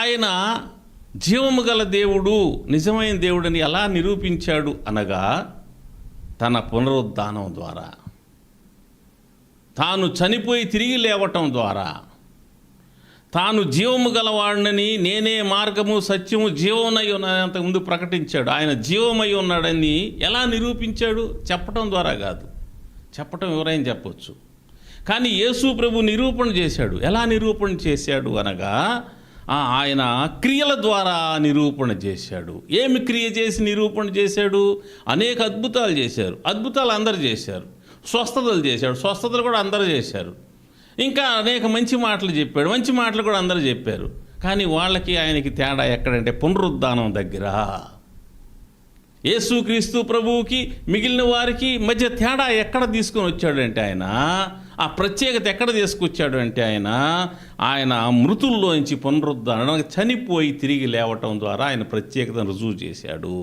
ఆయన జీవము గల దేవుడు, నిజమైన దేవుడని ఎలా నిరూపించాడు అనగా తన పునరుద్ధానం ద్వారా, తాను చనిపోయి తిరిగి లేవటం ద్వారా, తాను జీవము గలవాడినని, నేనే మార్గము సత్యము జీవమై ఉన్నాడని అంతకుముందు ప్రకటించాడు. ఆయన జీవమై ఉన్నాడని ఎలా నిరూపించాడు? చెప్పటం ద్వారా కాదు, చెప్పటం ఎవరైనా చెప్పొచ్చు, కానీ యేసు ప్రభు నిరూపణ చేశాడు. ఎలా నిరూపణ చేశాడు అనగా ఆయన క్రియల ద్వారా నిరూపణ చేశాడు. ఏమి క్రియ చేసి నిరూపణ చేశాడు? అనేక అద్భుతాలు చేశారు. అద్భుతాలు అందరు చేశారు. స్వస్థతలు చేశాడు. స్వస్థతలు కూడా అందరూ చేశారు. ఇంకా అనేక మంచి మాటలు చెప్పాడు. మంచి మాటలు కూడా అందరూ చెప్పారు. కానీ వాళ్ళకి ఆయనకి తేడా ఎక్కడంటే పునరుద్ధానం దగ్గర. యేసుక్రీస్తు ప్రభువుకి మిగిలిన వారికి మధ్య తేడా ఎక్కడ తీసుకొని వచ్చాడంటే ఆయన, ఆ ప్రత్యేకత ఎక్కడ తీసుకొచ్చాడు అంటే ఆయన మృతుల్లోంచి పునరుద్ధానం, చనిపోయి తిరిగి లేవటం ద్వారా ఆయన ప్రత్యేకతను రుజువు చేశాడు.